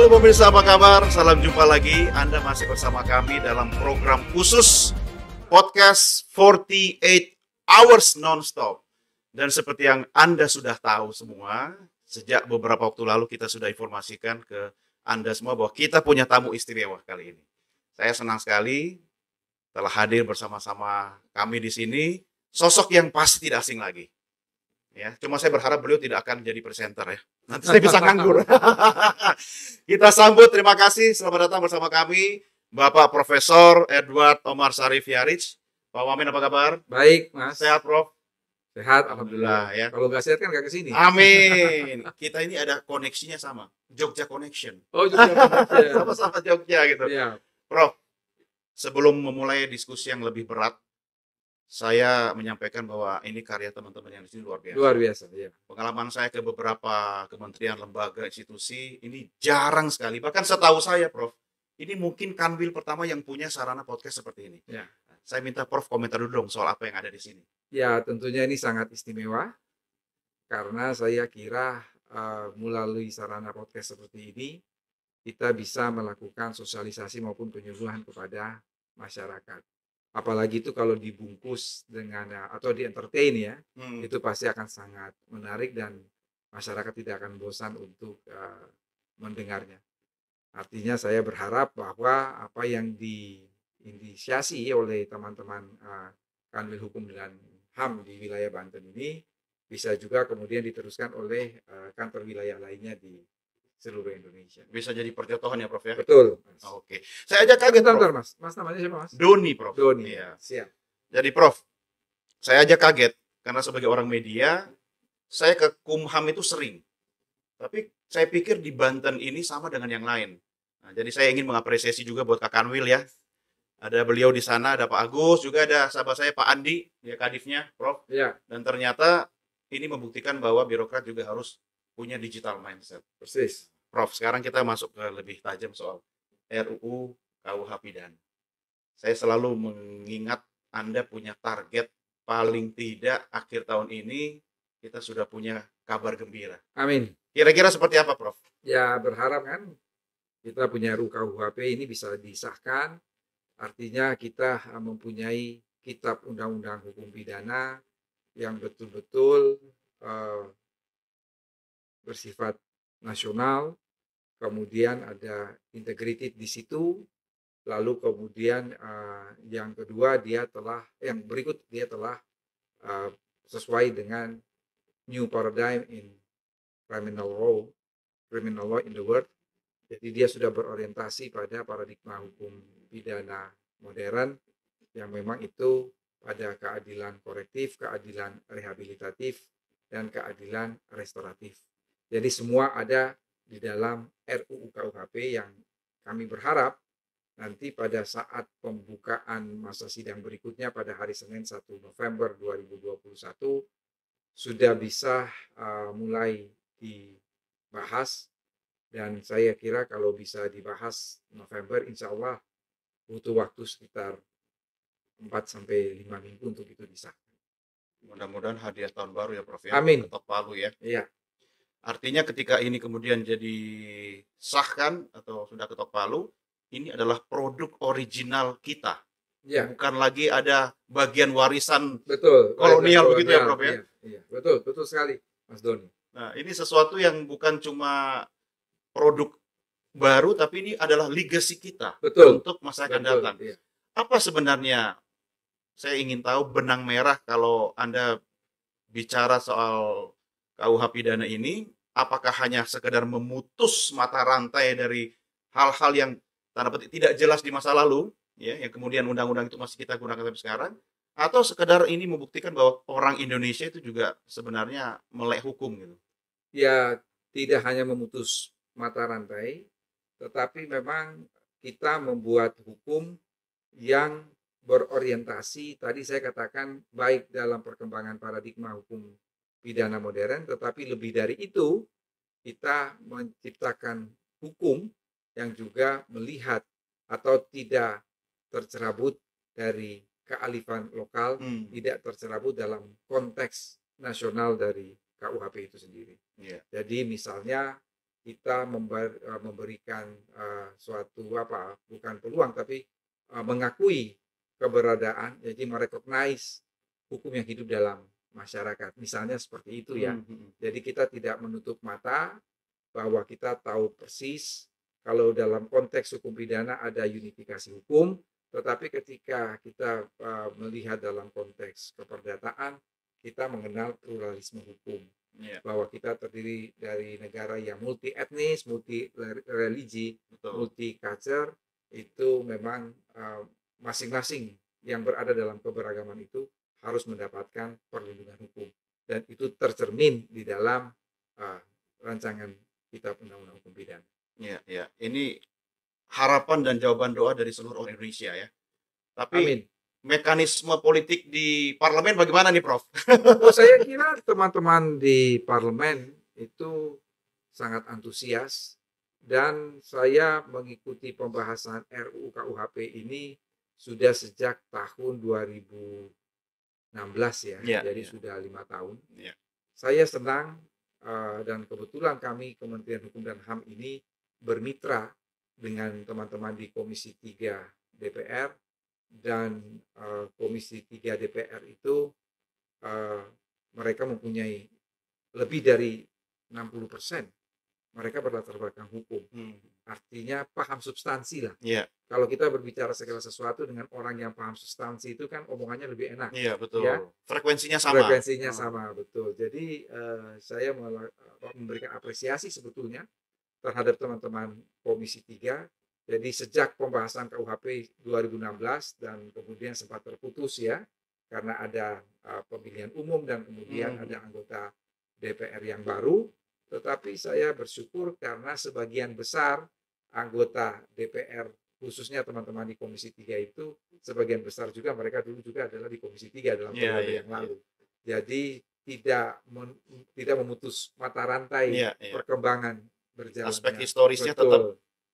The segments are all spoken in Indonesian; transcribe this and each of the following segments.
Halo pemirsa, apa kabar? Salam jumpa lagi. Anda masih bersama kami dalam program khusus podcast 48 Hours Nonstop. Dan seperti yang Anda sudah tahu semua, sejak beberapa waktu lalu kita sudah informasikan ke Anda semua bahwa kita punya tamu istimewa kali ini. Saya senang sekali telah hadir bersama-sama kami di sini, sosok yang pasti tidak asing lagi. Ya, cuma saya berharap beliau tidak akan jadi presenter ya. Nanti saya bisa nganggur. Kita sambut, terima kasih, selamat datang bersama kami Bapak Profesor Edward Omar Syarif Yarich. Pak Wamen, apa kabar? Baik, Mas. Sehat, Prof? Sehat, alhamdulillah. Ya. Kalau nggak sehat kan nggak kesini. Amin. Kita ini ada koneksinya sama, Jogja Connection. Oh, Jogja Connection. Sama-sama Jogja gitu. Iya. Prof, sebelum memulai diskusi yang lebih berat, saya menyampaikan bahwa ini karya teman-teman yang di sini luar biasa. Luar biasa, ya. Pengalaman saya ke beberapa kementerian, lembaga, institusi, ini jarang sekali. Bahkan setahu saya, Prof, ini mungkin Kanwil pertama yang punya sarana podcast seperti ini. Ya. Saya minta Prof komentar dulu dong soal apa yang ada di sini. Ya, tentunya ini sangat istimewa karena saya kira melalui sarana podcast seperti ini kita bisa melakukan sosialisasi maupun penyuluhan kepada masyarakat. Apalagi itu kalau dibungkus dengan atau di entertain ya, itu pasti akan sangat menarik dan masyarakat tidak akan bosan untuk mendengarnya. Artinya saya berharap bahwa apa yang diinisiasi oleh teman-teman Kanwil Hukum dan HAM di wilayah Banten ini bisa juga kemudian diteruskan oleh kantor wilayah lainnya di seluruh Indonesia. Bisa jadi percontohan ya, Prof ya? Betul, Mas. Oke. Saya aja kaget, Prof. Bentar, Mas. Mas namanya siapa, Mas? Doni, Prof. Doni. Iya. Siap. Jadi, Prof, saya aja kaget karena sebagai orang media, saya ke Kumham itu sering. Tapi saya pikir di Banten ini sama dengan yang lain. Nah, jadi saya ingin mengapresiasi juga buat Kak Kanwil ya. Ada beliau di sana, ada Pak Agus, juga ada sahabat saya Pak Andi, ya kadifnya, Prof. Iya. Dan ternyata ini membuktikan bahwa birokrat juga harus punya digital mindset. Persis. Prof, sekarang kita masuk ke lebih tajam soal RUU KUH Pidana. Saya selalu mengingat Anda punya target paling tidak akhir tahun ini kita sudah punya kabar gembira. Amin. Kira-kira seperti apa, Prof? Ya, berharap kan kita punya RUU KUHP ini bisa disahkan. Artinya kita mempunyai kitab undang-undang hukum pidana yang betul-betul bersifat nasional, kemudian ada integrated di situ, lalu kemudian yang kedua yang berikut dia telah sesuai dengan new paradigm in criminal law in the world. Jadi dia sudah berorientasi pada paradigma hukum pidana modern yang memang itu pada keadilan korektif, keadilan rehabilitatif, dan keadilan restoratif. Jadi semua ada di dalam RUU KUHP yang kami berharap nanti pada saat pembukaan masa sidang berikutnya pada hari Senin 1 November 2021 sudah bisa mulai dibahas, dan saya kira kalau bisa dibahas November insya Allah butuh waktu sekitar 4-5 minggu untuk itu disahkan. Mudah-mudahan hadiah tahun baru ya, Prof ya. Amin. Ketok palu ya. Iya. Artinya ketika ini kemudian jadi sahkan atau sudah ketok palu, ini adalah produk original kita. Ya. Bukan lagi ada bagian warisan betul kolonial begitu ya, Prof ya. Iya, betul sekali, Mas Doni. Nah, ini sesuatu yang bukan cuma produk baru, tapi ini adalah legacy kita untuk masa akan datang. Iya. Apa sebenarnya, saya ingin tahu benang merah kalau Anda bicara soal KUH pidana ini, apakah hanya sekedar memutus mata rantai dari hal-hal yang tanda petik tidak jelas di masa lalu, ya, yang kemudian undang-undang itu masih kita gunakan sampai sekarang, atau sekedar ini membuktikan bahwa orang Indonesia itu juga sebenarnya melek hukum gitu? Ya, tidak hanya memutus mata rantai, tetapi memang kita membuat hukum yang berorientasi, tadi saya katakan baik dalam perkembangan paradigma hukum pidana modern, tetapi lebih dari itu kita menciptakan hukum yang juga melihat atau tidak tercerabut dari kearifan lokal, tidak tercerabut dalam konteks nasional dari KUHP itu sendiri. Jadi misalnya kita memberikan suatu bukan peluang tapi mengakui keberadaan, jadi merecognize hukum yang hidup dalam masyarakat. Misalnya seperti itu ya. Jadi kita tidak menutup mata bahwa kita tahu persis kalau dalam konteks hukum pidana ada unifikasi hukum, tetapi ketika kita melihat dalam konteks keperdataan, kita mengenal pluralisme hukum. Bahwa kita terdiri dari negara yang multi etnis, multi religi, multi culture, itu memang masing-masing yang berada dalam keberagaman itu harus mendapatkan perlindungan hukum, dan itu tercermin di dalam rancangan Kitab Undang-Undang Hukum Pidana. Ya. Ini harapan dan jawaban doa dari seluruh orang Indonesia ya. Tapi Amin. Mekanisme politik di parlemen bagaimana nih, Prof? Saya kira teman-teman di parlemen itu sangat antusias, dan saya mengikuti pembahasan RUU KUHP ini sudah sejak tahun 2016 ya, jadi sudah 5 tahun. Saya senang dan kebetulan kami Kementerian Hukum dan HAM ini bermitra dengan teman-teman di Komisi 3 DPR, dan Komisi 3 DPR itu mereka mempunyai lebih dari 60% mereka berlatar belakang hukum. Artinya paham substansi lah. Kalau kita berbicara segala sesuatu dengan orang yang paham substansi itu kan omongannya lebih enak. Iya, betul. Ya? Frekuensinya sama. Sama, betul. Jadi saya memberikan apresiasi sebetulnya terhadap teman-teman Komisi 3. Jadi sejak pembahasan KUHP 2016 dan kemudian sempat terputus ya, karena ada pemilihan umum dan kemudian ada anggota DPR yang baru. Tetapi saya bersyukur karena sebagian besar anggota DPR, khususnya teman-teman di Komisi 3 itu, sebagian besar juga mereka dulu juga adalah di Komisi 3 dalam periode yang lalu. Jadi tidak memutus mata rantai perkembangan berjalannya. Aspek historisnya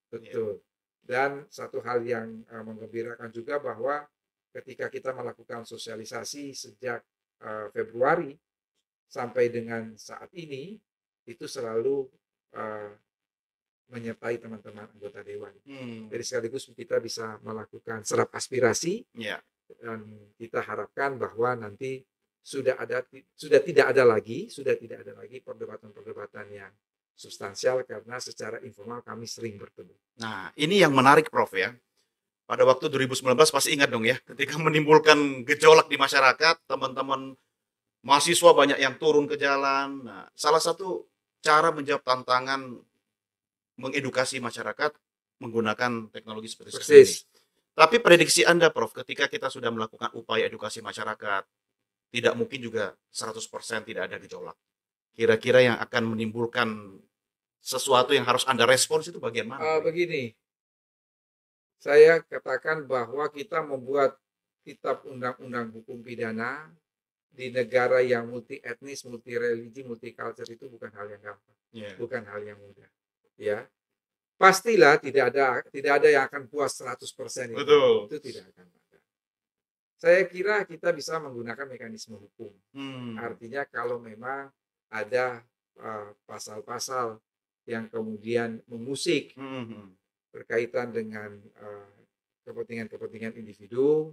Betul. Dan satu hal yang menggembirakan juga bahwa ketika kita melakukan sosialisasi sejak Februari sampai dengan saat ini, itu selalu menyertai teman-teman anggota Dewan. Jadi sekaligus kita bisa melakukan serap aspirasi, dan kita harapkan bahwa nanti sudah tidak ada lagi perdebatan-perdebatan yang substansial, karena secara informal kami sering bertemu. Nah, ini yang menarik, Prof ya. Pada waktu 2019 pasti ingat dong ya, ketika menimbulkan gejolak di masyarakat, teman-teman mahasiswa banyak yang turun ke jalan. Nah, salah satu cara menjawab tantangan mengedukasi masyarakat menggunakan teknologi seperti ini. Tapi prediksi Anda, Prof, ketika kita sudah melakukan upaya edukasi masyarakat, tidak mungkin juga 100% tidak ada gejolak. Kira-kira yang akan menimbulkan sesuatu yang harus Anda respons itu bagian mana? Begini, saya katakan bahwa kita membuat kitab undang-undang hukum pidana di negara yang multi etnis, multi religi, multi culture itu bukan hal yang gampang, bukan hal yang mudah. Ya, pastilah tidak ada yang akan puas 100% itu tidak akan ada. Saya kira kita bisa menggunakan mekanisme hukum. Artinya kalau memang ada pasal-pasal yang kemudian mengusik berkaitan dengan kepentingan-kepentingan individu,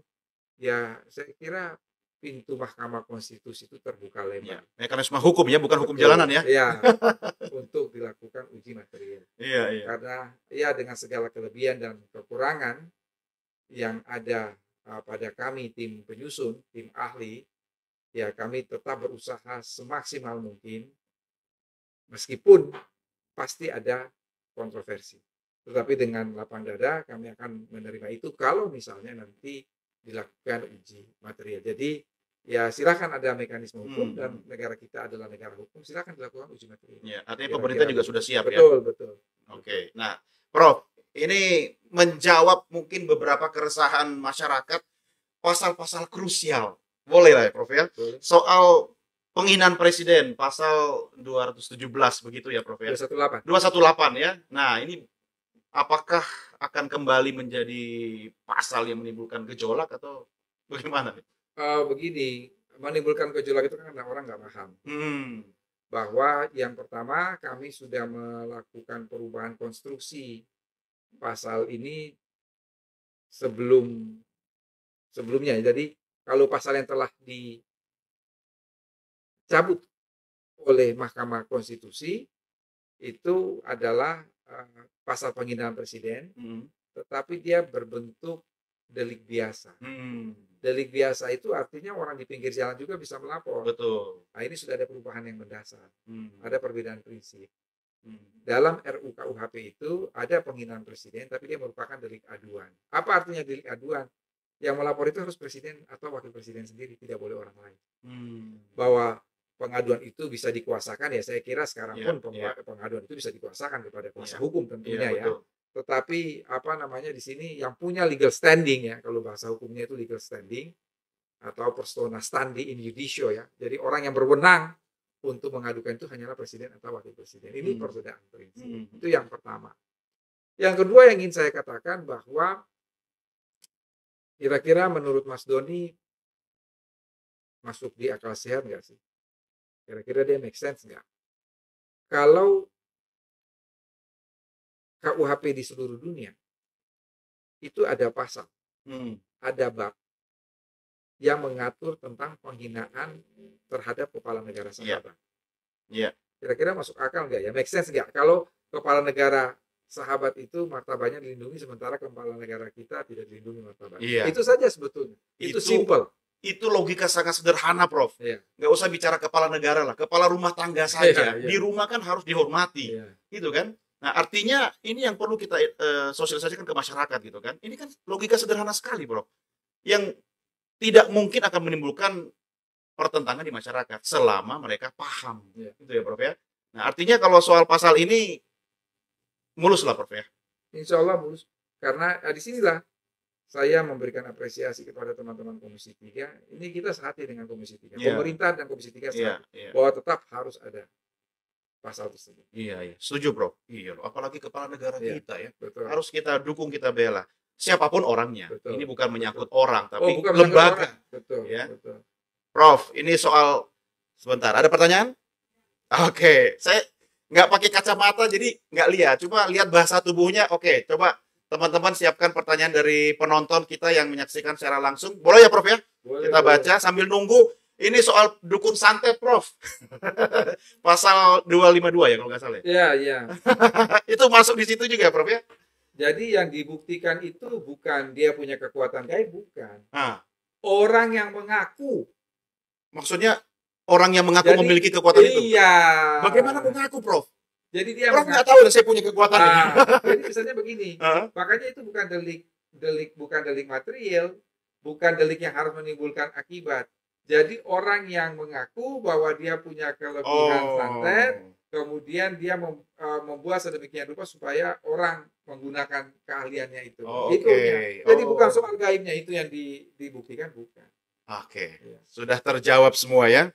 ya saya kira pintu Mahkamah Konstitusi itu terbuka lebar. Mekanisme hukum ya, bukan hukum jalanan ya. Iya, untuk dilakukan uji material. Karena ya dengan segala kelebihan dan kekurangan yang ada pada kami tim penyusun, tim ahli, ya kami tetap berusaha semaksimal mungkin, meskipun pasti ada kontroversi. Tetapi dengan lapang dada kami akan menerima itu kalau misalnya nanti dilakukan uji material. Jadi ya silakan ada mekanisme hukum dan negara kita adalah negara hukum, silakan dilakukan uji material. Artinya pemerintah juga sudah siap ya. Betul. Oke. Nah, Prof, ini menjawab mungkin beberapa keresahan masyarakat pasal-pasal krusial. Boleh lah ya, Prof ya. Soal penghinaan presiden, pasal 217 begitu ya, Prof ya. 218 ya. Nah, ini apakah akan kembali menjadi pasal yang menimbulkan gejolak atau bagaimana? Begini, menimbulkan gejolak itu kan karena orang nggak paham bahwa yang pertama kami sudah melakukan perubahan konstruksi pasal ini sebelumnya. Jadi kalau pasal yang telah dicabut oleh Mahkamah Konstitusi itu adalah pasal penghinaan presiden, tetapi dia berbentuk delik biasa. Delik biasa itu artinya orang di pinggir jalan juga bisa melapor. Betul. Nah, ini sudah ada perubahan yang mendasar. Ada perbedaan prinsip. Dalam RUU KUHP itu ada penghinaan presiden, tapi dia merupakan delik aduan. Apa artinya delik aduan? Yang melapor itu harus presiden atau wakil presiden sendiri, tidak boleh orang lain. Bahwa pengaduan itu bisa dikuasakan, ya saya kira sekarang pun pengaduan itu bisa dikuasakan kepada kuasa hukum tentunya ya. Tetapi di sini yang punya legal standing ya, kalau bahasa hukumnya itu legal standing atau persona standi in judicio ya. Jadi orang yang berwenang untuk mengadukan itu hanyalah presiden atau wakil presiden. Ini perbedaan prinsip. Itu yang pertama. Yang kedua yang ingin saya katakan bahwa kira-kira menurut Mas Doni masuk di akal sehat nggak sih? Kira-kira dia make sense nggak? Kalau KUHP di seluruh dunia itu ada pasal, ada bab yang mengatur tentang penghinaan terhadap kepala negara sahabat. Kira-kira masuk akal nggak ya? Make sense nggak? Kalau kepala negara sahabat itu martabatnya dilindungi sementara kepala negara kita tidak dilindungi martabatnya. Itu saja sebetulnya. Itu simple. Itu logika sangat sederhana, Prof. Nggak usah bicara kepala negara lah, kepala rumah tangga saja. Di rumah kan harus dihormati, gitu kan? Nah, artinya ini yang perlu kita sosialisasikan ke masyarakat, gitu kan? Ini kan logika sederhana sekali, Prof. Yang tidak mungkin akan menimbulkan pertentangan di masyarakat selama mereka paham, gitu ya, Prof ya. Nah, artinya kalau soal pasal ini mulus lah, Prof ya. Insya Allah mulus, karena di sinilah saya memberikan apresiasi kepada teman-teman Komisi 3. Ini kita sehati dengan Komisi 3. Pemerintah dan Komisi 3 sehati bahwa tetap harus ada pasal tersebut. Setuju, Bro. Apalagi kepala negara kita ya. Betul. Harus kita dukung, kita bela. Siapapun orangnya. Betul. Ini bukan menyangkut orang, tapi bukan lembaga. Betul. Ya. Betul. Prof, ini soal sebentar. Ada pertanyaan? Oke, saya nggak pakai kacamata jadi nggak lihat. Cuma lihat bahasa tubuhnya. Oke, coba teman-teman siapkan pertanyaan dari penonton kita yang menyaksikan secara langsung. Boleh ya, Prof ya? Boleh, kita baca sambil nunggu. Ini soal dukun santet, Prof. Pasal 252 ya kalau nggak salah. Iya. Itu masuk di situ juga, Prof ya? Jadi yang dibuktikan itu bukan dia punya kekuatan gaib, bukan. Orang yang mengaku. Maksudnya orang yang mengaku memiliki kekuatan itu? Iya. Bagaimana mengaku, Prof? Jadi dia Prof nggak tahu saya punya kekuatan ini. Jadi misalnya begini, makanya itu bukan delik material, bukan delik yang harus menimbulkan akibat. Jadi orang yang mengaku bahwa dia punya kelebihan santet, kemudian dia membuat sedemikian rupa supaya orang menggunakan keahliannya itu. Jadi bukan soal gaibnya itu yang dibuktikan, bukan. Sudah terjawab semua ya.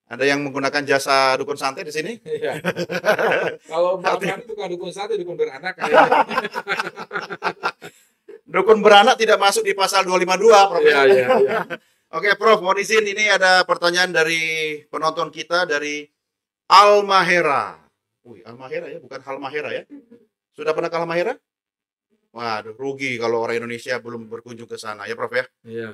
Ada yang menggunakan jasa dukun santet di sini? Kalau Mbak Mani bukan dukun santet, dukun beranak. Dukun beranak tidak masuk di pasal 252, Prof. Oke, Prof, mohon izin, ini ada pertanyaan dari penonton kita dari Almahera. Almahera ya, bukan Halmahera ya. Sudah pernah ke Halmahera? Waduh, rugi kalau orang Indonesia belum berkunjung ke sana ya, Prof ya.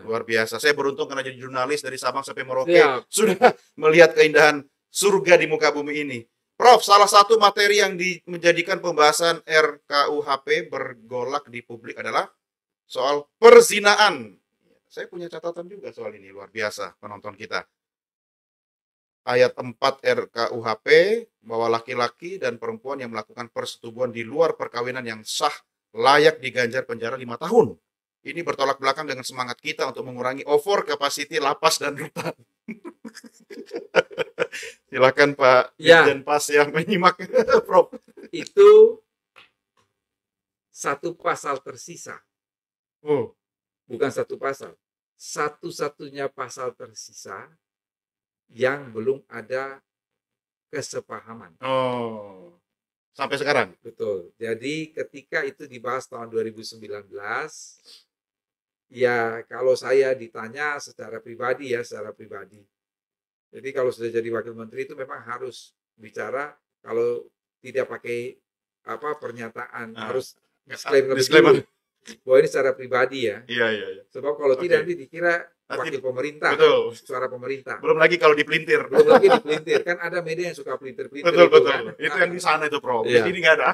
Luar biasa. Saya beruntung karena jadi jurnalis dari Sabang sampai Merauke sudah melihat keindahan surga di muka bumi ini. Prof, salah satu materi yang menjadikan pembahasan RKUHP bergolak di publik adalah soal perzinaan. Saya punya catatan juga soal ini, luar biasa penonton kita. Ayat 4 RKUHP bahwa laki-laki dan perempuan yang melakukan persetubuhan di luar perkawinan yang sah layak diganjar penjara 5 tahun. Ini bertolak belakang dengan semangat kita untuk mengurangi over capacity lapas dan rutan. Silakan Pak Dirjen Pas yang menyimak, Prof. Itu satu pasal tersisa. Bukan satu pasal. Satu-satunya pasal tersisa yang belum ada kesepahaman. Sampai sekarang? Betul. Jadi ketika itu dibahas tahun 2019, ya kalau saya ditanya secara pribadi, Jadi kalau sudah jadi wakil menteri itu memang harus bicara, kalau tidak pakai pernyataan, harus disclaimer lebih disclaimer. dulu bahwa ini secara pribadi ya. Iya, iya, iya. Sebab kalau tidak Oke. nanti dikira Nanti- wakil pemerintah, Betul. suara pemerintah. Belum lagi kalau dipelintir. Belum lagi dipelintir, kan ada media yang suka pelintir-pelintir Betul, itu betul. kan. Itu yang di sana itu, Prof. Iya. Di sini nggak ada.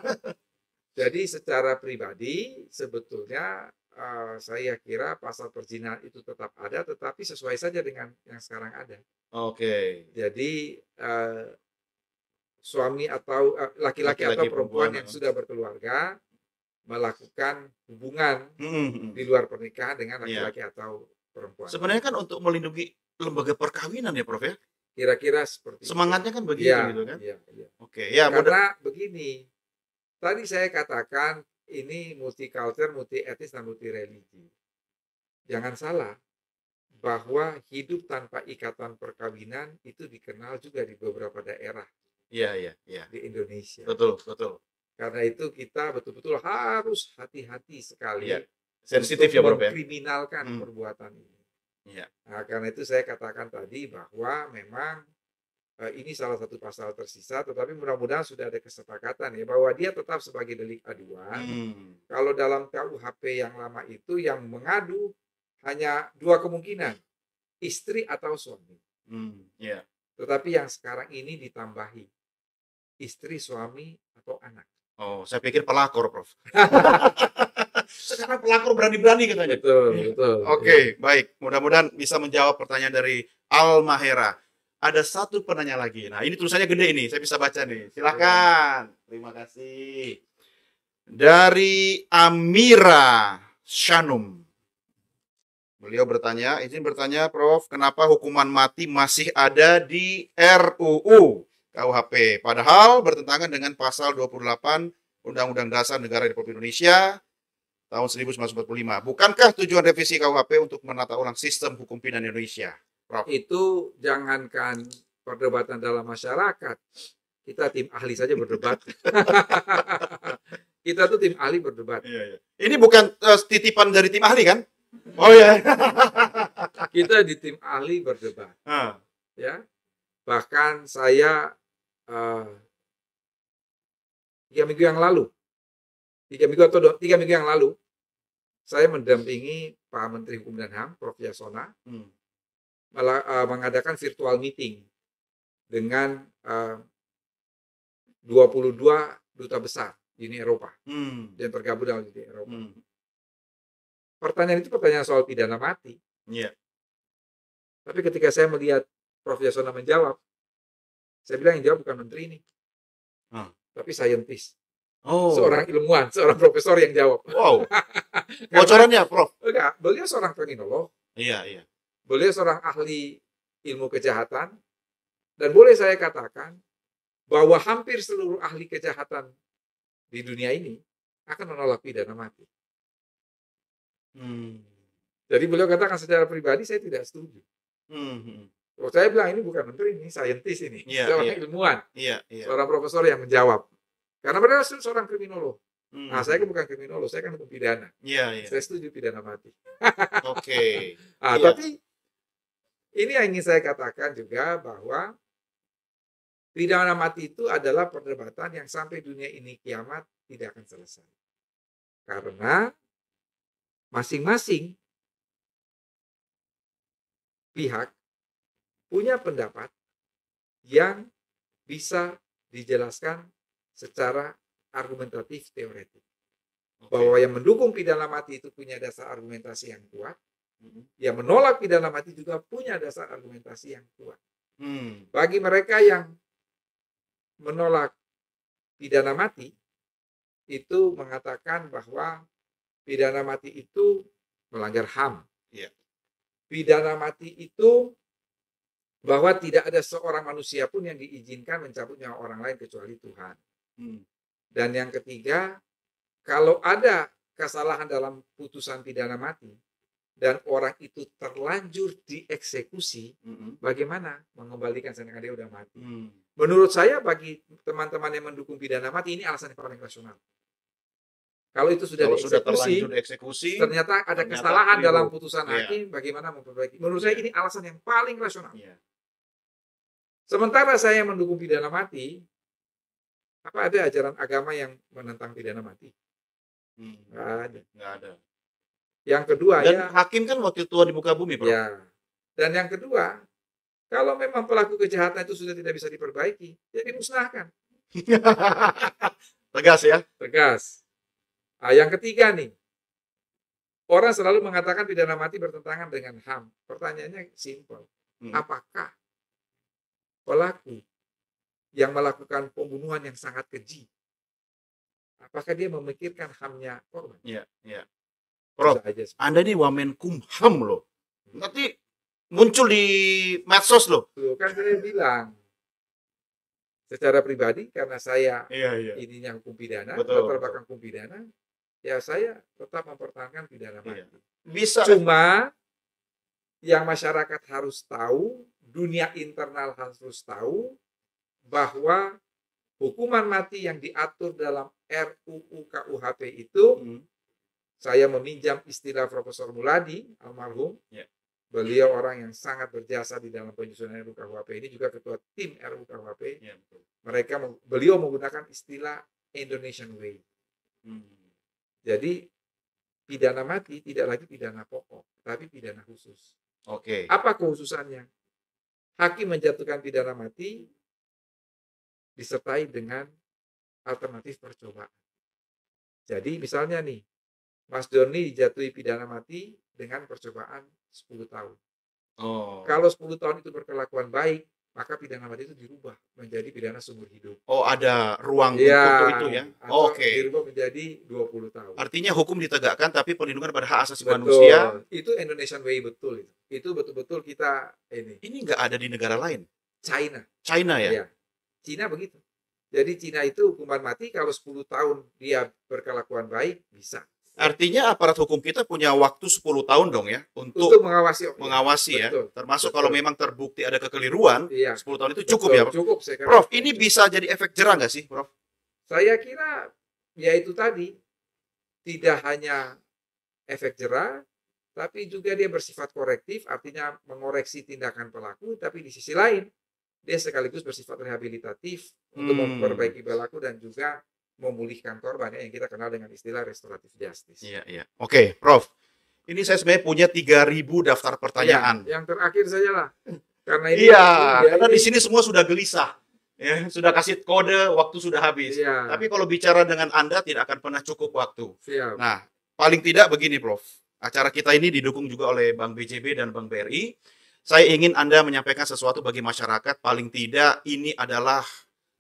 Jadi secara pribadi sebetulnya saya kira pasal perzinahan itu tetap ada, tetapi sesuai saja dengan yang sekarang ada. Oke. Jadi suami atau laki-laki atau Laki-laki, perempuan perempuan, yang sudah berkeluarga melakukan hubungan Hmm. di luar pernikahan dengan Iya. laki-laki atau perempuan. Sebenarnya kan untuk melindungi lembaga perkawinan ya, Prof ya. Kira-kira seperti Semangatnya kan itu. begitu Iya, gitu kan. iya, iya. Oke, ya mudah. Karena begini, tadi saya katakan ini multicultural, multi etnis dan multi religi. Jangan salah bahwa hidup tanpa ikatan perkawinan itu dikenal juga di beberapa daerah Iya, iya, iya. di Indonesia. Betul, betul. Karena itu kita betul-betul harus hati-hati sekali Iya. Sensitif ya, untuk Prof ya. mengkriminalkan Hmm. perbuatan ini. Iya. Nah, karena itu saya katakan tadi bahwa memang ini salah satu pasal tersisa, tetapi mudah-mudahan sudah ada kesepakatan ya bahwa dia tetap sebagai delik aduan. Hmm. Kalau dalam KUHP yang lama itu yang mengadu hanya dua kemungkinan, istri atau suami. Hmm. Iya. Tetapi yang sekarang ini ditambahi istri, suami, atau anak. Oh, saya pikir pelakor, Prof. Sekarang pelakor berani-berani katanya. Betul, betul. Oke, baik. Mudah-mudahan bisa menjawab pertanyaan dari Al Mahera. Ada satu penanya lagi. Nah, ini tulisannya gede ini. Saya bisa baca nih. Silahkan. Terima kasih. Dari Amira Shanum. Beliau bertanya, izin bertanya, Prof, kenapa hukuman mati masih ada di RUU KUHP? Padahal bertentangan dengan pasal 28 Undang-Undang Dasar Negara Republik Indonesia tahun 1945. Bukankah tujuan revisi KUHP untuk menata ulang sistem hukum pidana Indonesia? Prof. Itu jangankan perdebatan dalam masyarakat, kita tim ahli saja berdebat. Kita tuh tim ahli berdebat. Iya, iya. Ini bukan titipan dari tim ahli kan? Oh ya. Kita di tim ahli berdebat. Ah. Ya, bahkan saya 3 minggu yang lalu, 3 minggu yang lalu, saya mendampingi Pak Menteri Hukum dan HAM, Prof. Yasona, mengadakan virtual meeting dengan 22 duta besar di Uni Eropa yang tergabung dalam Uni Eropa. Pertanyaan itu pertanyaan soal pidana mati. Iya. Tapi ketika saya melihat Prof. Yasona menjawab, saya bilang yang jawab bukan menteri ini, tapi saintis. Oh. Seorang ilmuwan, seorang profesor yang jawab. Wow. Bocorannya, Prof? Enggak, beliau seorang kriminolog. Iya, iya. Beliau seorang ahli ilmu kejahatan. Dan boleh saya katakan bahwa hampir seluruh ahli kejahatan di dunia ini akan menolak pidana mati. Jadi beliau katakan secara pribadi saya tidak setuju. Kalau saya bilang ini bukan menteri, ini saintis ini. Seorang ilmuwan. Seorang profesor yang menjawab. Karena beliau seorang kriminolog. Nah, saya kan bukan kriminolog, saya kan hukum pidana. Saya setuju pidana mati. Oke. Tapi ini yang ingin saya katakan juga bahwa pidana mati itu adalah perdebatan yang sampai dunia ini kiamat tidak akan selesai. Karena masing-masing pihak punya pendapat yang bisa dijelaskan secara argumentatif teoretik. Bahwa yang mendukung pidana mati itu punya dasar argumentasi yang kuat, yang menolak pidana mati juga punya dasar argumentasi yang kuat. Bagi mereka yang menolak pidana mati, itu mengatakan bahwa pidana mati itu melanggar HAM. Pidana mati itu bahwa tidak ada seorang manusia pun yang diizinkan mencabut nyawa orang lain kecuali Tuhan. Dan yang ketiga, kalau ada kesalahan dalam putusan pidana mati dan orang itu terlanjur dieksekusi, bagaimana mengembalikan sedangkan dia udah mati? Menurut saya bagi teman-teman yang mendukung pidana mati ini alasan yang paling rasional. Kalau itu sudah dieksekusi, ternyata ada kesalahan dalam putusan hakim, bagaimana memperbaiki? Menurut saya ini alasan yang paling rasional. Sementara saya mendukung pidana mati, apa ada ajaran agama yang menentang pidana mati? Nggak ada. Nggak ada. Yang kedua Dan hakim kan wakil tua di muka bumi, Prof. ya. Dan yang kedua, kalau memang pelaku kejahatan itu sudah tidak bisa diperbaiki, ya dimusnahkan. Tegas ya. Tegas. Nah, yang ketiga nih, orang selalu mengatakan pidana mati bertentangan dengan HAM. Pertanyaannya simpel. Apakah pelaku yang melakukan pembunuhan yang sangat keji, apakah dia memikirkan HAM-nya korban? Iya, iya. Prof, aja. Anda ini Wamenkumham loh. Nanti muncul di medsos loh. Tuh, kan saya bilang secara pribadi karena saya ini yang hukum pidana, latar belakang hukum pidana, ya saya tetap mempertahankan pidana mati. Bisa. Cuma yang masyarakat harus tahu, dunia internal harus tahu bahwa hukuman mati yang diatur dalam RUU KUHP itu, saya meminjam istilah Profesor Muladi almarhum. Beliau orang yang sangat berjasa di dalam penyusunan RUU KUHP ini, juga ketua tim RUU KUHP. Beliau menggunakan istilah Indonesian Way. Jadi pidana mati tidak lagi pidana pokok, tapi pidana khusus. Apa kekhususannya? Hakim menjatuhkan pidana mati disertai dengan alternatif percobaan. Jadi misalnya nih, Mas Doni dijatuhi pidana mati dengan percobaan 10 tahun. Kalau 10 tahun itu berkelakuan baik, maka pidana mati itu dirubah menjadi pidana seumur hidup. Ada ruang untuk itu ya. Dirubah menjadi 20 tahun. Artinya hukum ditegakkan tapi perlindungan pada hak asasi manusia. Itu Indonesian Way betul itu. Itu betul-betul kita ini. Ini nggak ada di negara lain. China ya? Iya. Cina begitu. Jadi Cina itu hukuman mati kalau 10 tahun dia berkelakuan baik bisa. Artinya aparat hukum kita punya waktu 10 tahun dong ya untuk mengawasi ya. Termasuk kalau memang terbukti ada kekeliruan, 10 tahun itu cukup ya, Prof? Cukup, Prof, ini bisa jadi efek jerah nggak sih, Prof? Saya kira ya itu tadi, tidak hanya efek jerah, tapi juga dia bersifat korektif, artinya mengoreksi tindakan pelaku, tapi di sisi lain dia sekaligus bersifat rehabilitatif untuk memperbaiki pelaku dan juga memulihkan korban yang kita kenal dengan istilah restoratif justice. Iya. Oke, Prof. Ini saya sebenarnya punya 3.000 daftar pertanyaan. Yang terakhir saja lah. Karena ini karena di sini semua sudah gelisah. Ya, sudah kasih kode, waktu sudah habis. Tapi kalau bicara dengan Anda tidak akan pernah cukup waktu. Nah, paling tidak begini, Prof. Acara kita ini didukung juga oleh Bank BJB dan Bank BRI. Saya ingin Anda menyampaikan sesuatu bagi masyarakat. Paling tidak ini adalah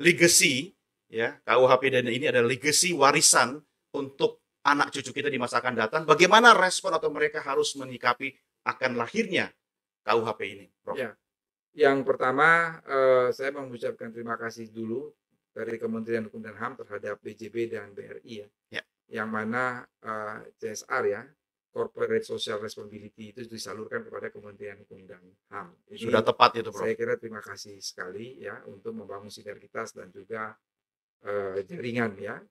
legacy, ya, KUHP dan ini adalah legacy warisan untuk anak cucu kita di masa akan datang. Bagaimana respon atau mereka harus menyikapi akan lahirnya KUHP ini, Prof? Ya. Yang pertama, saya mengucapkan terima kasih dulu dari Kementerian Hukum dan HAM terhadap BJB dan BRI ya. Yang mana CSR ya, Corporate Social Responsibility itu disalurkan kepada Kementerian Hukum dan HAM. Jadi, sudah tepat itu, Prof. Saya kira terima kasih sekali ya untuk membangun sinergitas dan juga jaringan ya.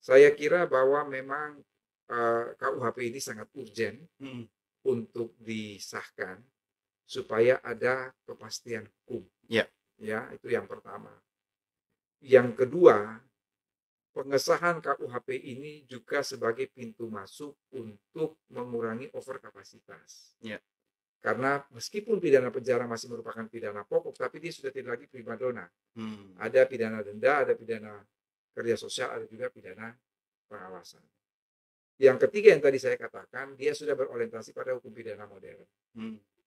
Saya kira bahwa memang KUHP ini sangat urgen untuk disahkan supaya ada kepastian hukum. Ya, itu yang pertama. Yang kedua, pengesahan KUHP ini juga sebagai pintu masuk untuk mengurangi overkapasitas. Karena meskipun pidana penjara masih merupakan pidana pokok, tapi dia sudah tidak lagi primadona. Ada pidana denda, ada pidana kerja sosial, ada juga pidana pengawasan. Yang ketiga yang tadi saya katakan, dia sudah berorientasi pada hukum pidana modern.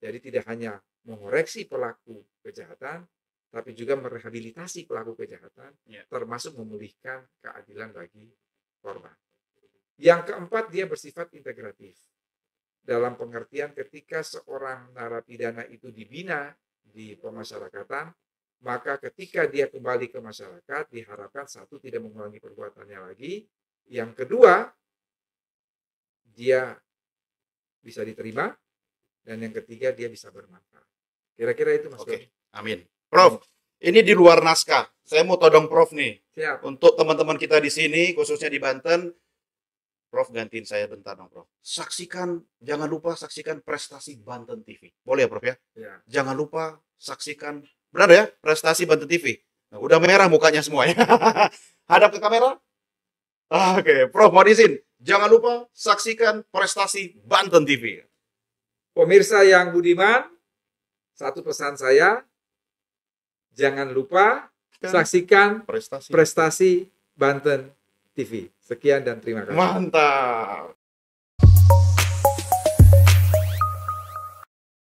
Jadi tidak hanya mengoreksi pelaku kejahatan, tapi juga merehabilitasi pelaku kejahatan, termasuk memulihkan keadilan bagi korban. Yang keempat, dia bersifat integratif. Dalam pengertian ketika seorang narapidana itu dibina di pemasyarakatan, maka ketika dia kembali ke masyarakat, diharapkan satu, tidak mengulangi perbuatannya lagi. Yang kedua, dia bisa diterima. Dan yang ketiga, dia bisa bermanfaat. Kira-kira itu, Mas. Oke, amin. Prof, ini di luar naskah. Saya mau todong Prof nih. Siap. Untuk teman-teman kita di sini, khususnya di Banten, Prof gantiin saya bentar dong, Prof. Jangan lupa saksikan prestasi Banten TV. Boleh ya, Prof ya? Ya. Jangan lupa saksikan Benar ya? Prestasi Banten TV. Nah, udah merah mukanya semuanya. Hadap ke kamera. Oke, Prof, mohon izin. Jangan lupa saksikan prestasi Banten TV. Pemirsa yang budiman, satu pesan saya, jangan lupa saksikan Prestasi. prestasi Banten TV. Sekian dan terima kasih. Mantap.